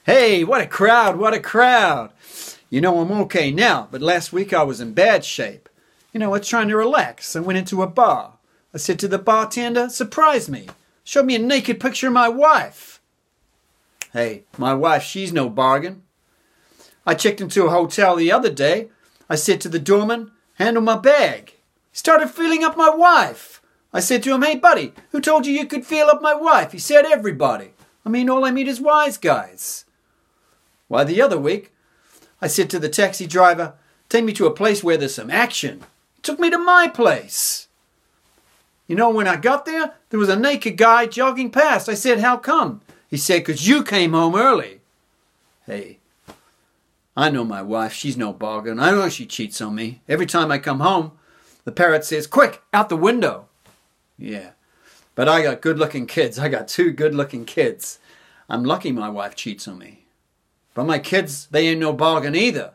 Hey, what a crowd, what a crowd. You know, I'm okay now, but last week I was in bad shape. I was trying to relax. I went into a bar. I said to the bartender, surprise me. Showed me a naked picture of my wife. Hey, my wife, she's no bargain. I checked into a hotel the other day. I said to the doorman, handle my bag. He started feeling up my wife. I said to him, hey buddy, who told you could feel up my wife? He said, everybody. All I meet is wise guys. Why, the other week, I said to the taxi driver, take me to a place where there's some action. He took me to my place. When I got there, there was a naked guy jogging past. I said, how come? He said, 'cause you came home early. Hey, I know my wife. She's no bargain. I know she cheats on me. Every time I come home, the parrot says, quick, out the window. Yeah, but I got good-looking kids. I got 2 good-looking kids. I'm lucky my wife cheats on me. But my kids, they ain't no bargain either.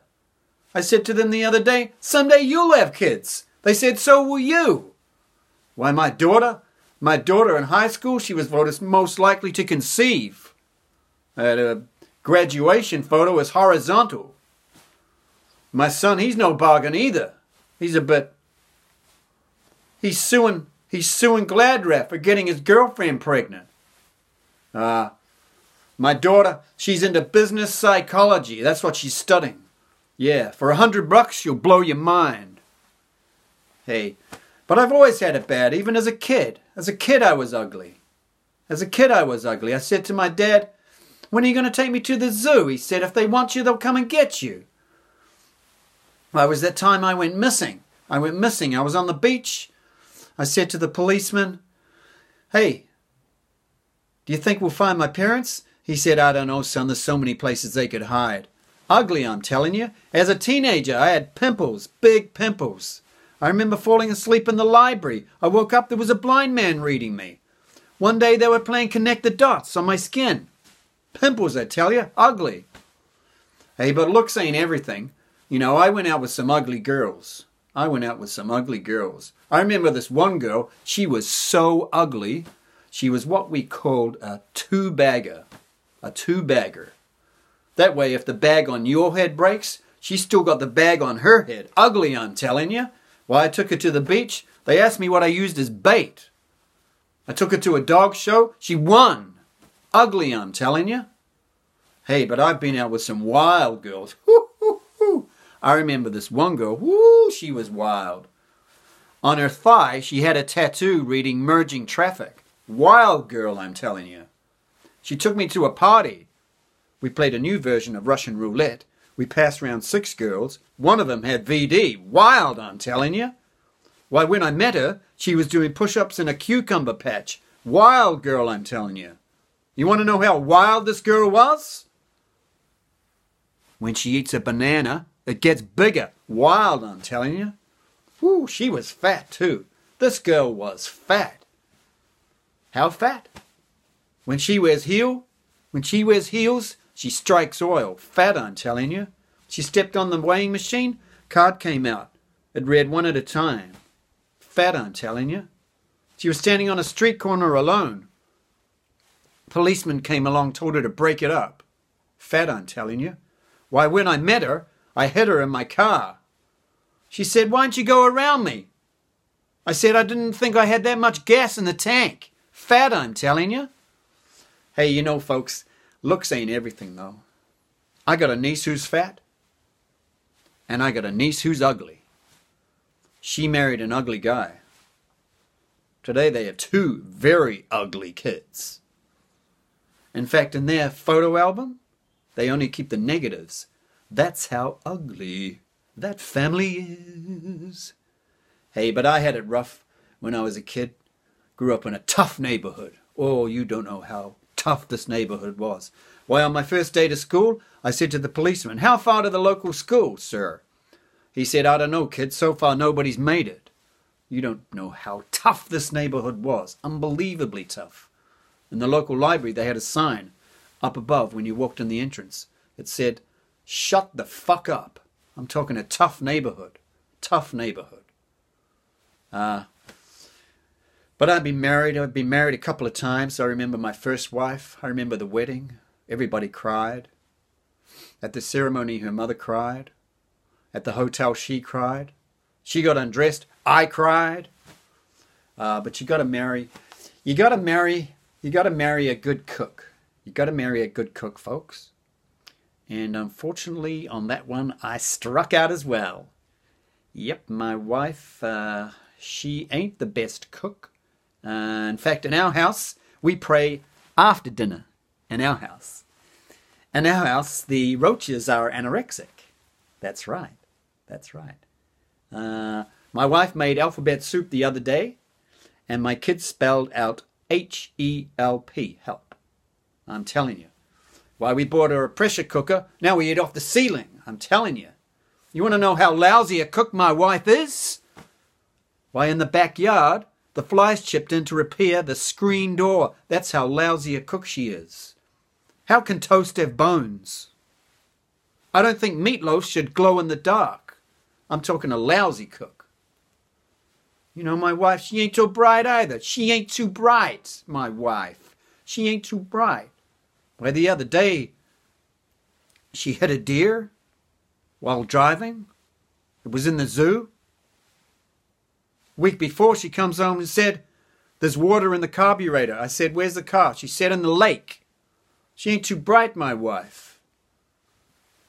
I said to them the other day, someday you'll have kids. They said, so will you. Why, my daughter in high school, she was voted most likely to conceive. Her graduation photo is horizontal. My son, he's no bargain either. He's suing Gladraff for getting his girlfriend pregnant. My daughter, she's into business psychology. That's what she's studying. Yeah, for $100 she'll blow your mind. Hey, but I've always had it bad, even as a kid. As a kid I was ugly. I said to my dad, when are you going to take me to the zoo? He said, if they want you, they'll come and get you. Well, it was that time I went missing. I was on the beach. I said to the policeman, hey, do you think we'll find my parents? He said, I don't know, son. There's so many places they could hide. Ugly, I'm telling you. As a teenager, I had pimples, big pimples. I remember falling asleep in the library. I woke up, there was a blind man reading me. One day they were playing connect the dots on my skin. Pimples, I tell you, ugly. Hey, but looks ain't everything. I went out with some ugly girls. I remember this one girl, she was so ugly. She was what we called a two-bagger. That way, if the bag on your head breaks, she's still got the bag on her head. Ugly, I'm telling you. Well, I took her to the beach. They asked me what I used as bait. I took her to a dog show. She won. Ugly, I'm telling you. Hey, but I've been out with some wild girls. Woo, woo, woo. I remember this one girl. Woo, she was wild. On her thigh, she had a tattoo reading merging traffic. Wild girl, I'm telling you. She took me to a party. We played a new version of Russian roulette. We passed around 6 girls. One of them had VD. Wild, I'm telling you. Why, when I met her, she was doing push-ups in a cucumber patch. Wild girl, I'm telling you. You want to know how wild this girl was? When she eats a banana, it gets bigger. Wild, I'm telling you. Whew, she was fat too. This girl was fat. How fat? When she wears heels, she strikes oil. Fat, I'm telling you. She stepped on the weighing machine, card came out. It read 1 at a time. Fat, I'm telling you. She was standing on a street corner alone. Policeman came along, told her to break it up. Fat, I'm telling you. Why, when I met her, I hit her in my car. She said, why don't you go around me? I said, I didn't think I had that much gas in the tank. Fat, I'm telling you. Hey, folks, looks ain't everything, though. I got a niece who's fat, and I got a niece who's ugly. She married an ugly guy. Today they have 2 very ugly kids. In fact, in their photo album, they only keep the negatives. That's how ugly that family is. Hey, but I had it rough when I was a kid. Grew up in a tough neighborhood. Oh, you don't know how tough this neighborhood was. Why, on my first day to school, I said to the policeman, how far to the local school, sir? He said, I don't know, kid. So far, nobody's made it. You don't know how tough this neighborhood was. Unbelievably tough. In the local library, they had a sign up above when you walked in the entrance. It said, shut the fuck up. I'm talking a tough neighborhood. Tough neighborhood. But I'd been married. I'd been married a couple of times. I remember my first wife. I remember the wedding. Everybody cried. At the ceremony, her mother cried. At the hotel, she cried. She got undressed. I cried. But you got to marry. You got to marry a good cook. You got to marry a good cook, folks. And unfortunately, on that one, I struck out as well. Yep, my wife, she ain't the best cook. In fact, in our house, we pray after dinner. In our house. In our house, the roaches are anorexic. That's right. That's right. My wife made alphabet soup the other day, and my kids spelled out H-E-L-P, help. I'm telling you. Why, we bought her a pressure cooker. Now we eat off the ceiling. I'm telling you. You want to know how lousy a cook my wife is? Why, in the backyard, the flies chipped in to repair the screen door. That's how lousy a cook she is. How can toast have bones? I don't think meatloaf should glow in the dark. I'm talking a lousy cook. You know, my wife, she ain't too bright either. She ain't too bright, my wife. She ain't too bright. Why, the other day, she hit a deer while driving. It was in the zoo. Week before, she comes home and said, there's water in the carburetor. I said, where's the car? She said, in the lake. She ain't too bright, my wife.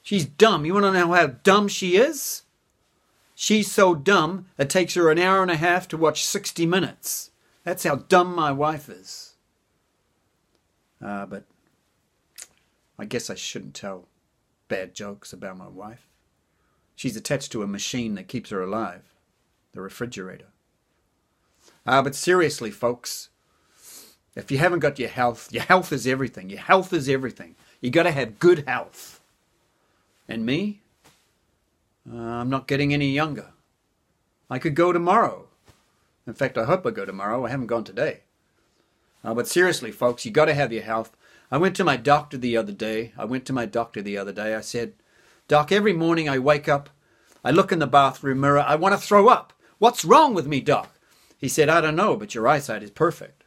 She's dumb. You want to know how dumb she is? She's so dumb, it takes her an hour and a half to watch 60 Minutes. That's how dumb my wife is. But I guess I shouldn't tell bad jokes about my wife. She's attached to a machine that keeps her alive, the refrigerator. But seriously, folks, if you haven't got your health is everything. Your health is everything. You got to have good health. And me? I'm not getting any younger. I could go tomorrow. In fact, I hope I go tomorrow. I haven't gone today. But seriously, folks, you got to have your health. I went to my doctor the other day. I said, Doc, every morning I wake up, I look in the bathroom mirror, I want to throw up. What's wrong with me, Doc? He said, I don't know, but your eyesight is perfect.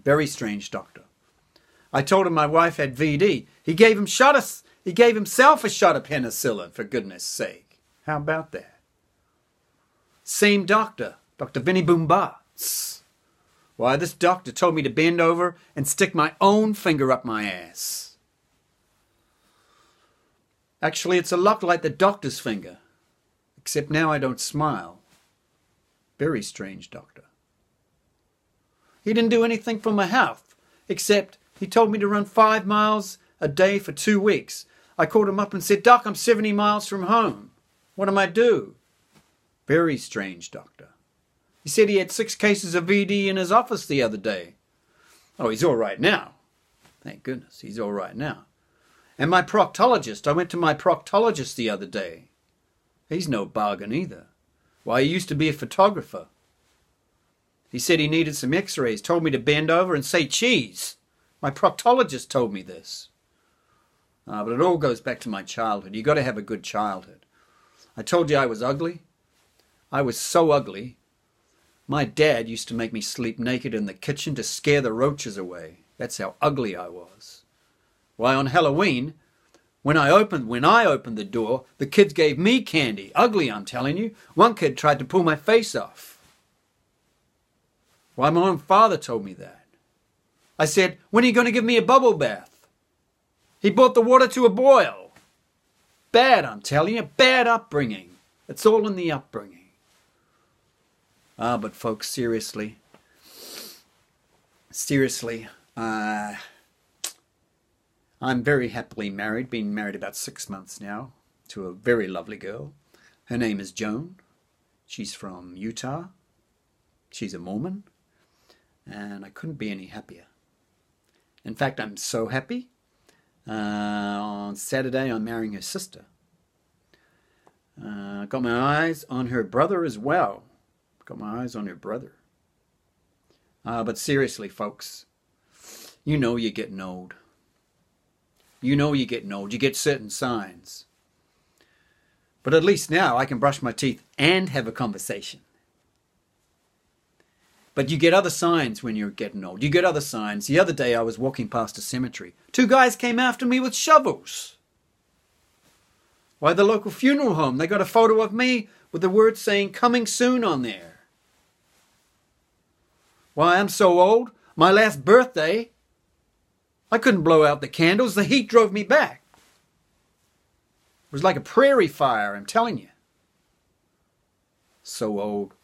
Very strange, doctor. I told him my wife had VD. He gave himself a shot of penicillin, for goodness sake. How about that? Same doctor, Dr. Vinny Boomba. Why, this doctor told me to bend over and stick my own finger up my ass. Actually, it's a lot like the doctor's finger, except now I don't smile. Very strange, doctor. He didn't do anything for my health, except he told me to run 5 miles a day for 2 weeks. I called him up and said, Doc, I'm 70 miles from home. What am I do? Very strange, doctor. He said he had 6 cases of VD in his office the other day. Oh, he's all right now. Thank goodness, he's all right now. And my proctologist, I went to my proctologist the other day. He's no bargain either. Why, he used to be a photographer. He said he needed some x-rays, told me to bend over and say cheese. My proctologist told me this. But it all goes back to my childhood. You got to have a good childhood. I told you I was ugly. I was so ugly. My dad used to make me sleep naked in the kitchen to scare the roaches away. That's how ugly I was. Why, on Halloween, when I opened the door, the kids gave me candy. Ugly, I'm telling you. One kid tried to pull my face off. Why, my own father told me that. I said, when are you going to give me a bubble bath? He brought the water to a boil. Bad, I'm telling you. Bad upbringing. It's all in the upbringing. But folks, seriously, I'm very happily married, been married about 6 months now, to a very lovely girl. Her name is Joan. She's from Utah. She's a Mormon. And I couldn't be any happier. In fact, I'm so happy. On Saturday, I'm marrying her sister. Got my eyes on her brother as well. But seriously, folks, you know you're getting old. You know you're getting old. You get certain signs. But at least now I can brush my teeth and have a conversation. But you get other signs when you're getting old. You get other signs. The other day I was walking past a cemetery. 2 guys came after me with shovels. Why, the local funeral home, they got a photo of me with the words saying coming soon on there. Why, I'm so old, my last birthday, I couldn't blow out the candles. The heat drove me back. It was like a prairie fire, I'm telling you. So old.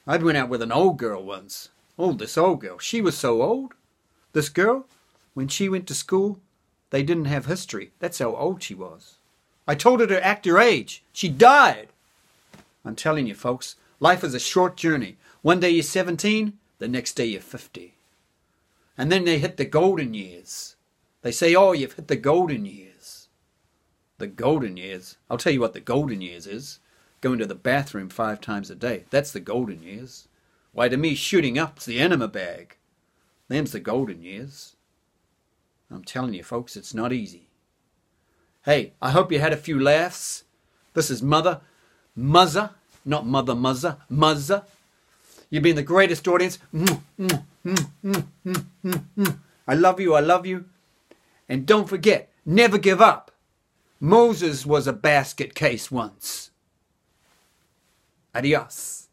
I went out with an old girl once. Oh, this old girl. She was so old. This girl, when she went to school, they didn't have history. That's how old she was. I told her to act her age. She died. I'm telling you, folks, life is a short journey. One day you're 17, the next day you're 50. And then they hit the golden years. They say, oh, you've hit the golden years. The golden years. I'll tell you what the golden years is. Going to the bathroom 5 times a day. That's the golden years. Why, to me, shooting up's the enema bag. Them's the golden years. I'm telling you, folks, it's not easy. Hey, I hope you had a few laughs. This is Muzza, not Mother Muzza, Muzza. You've been the greatest audience. I love you, I love you. And don't forget, never give up. Moses was a basket case once. Adios.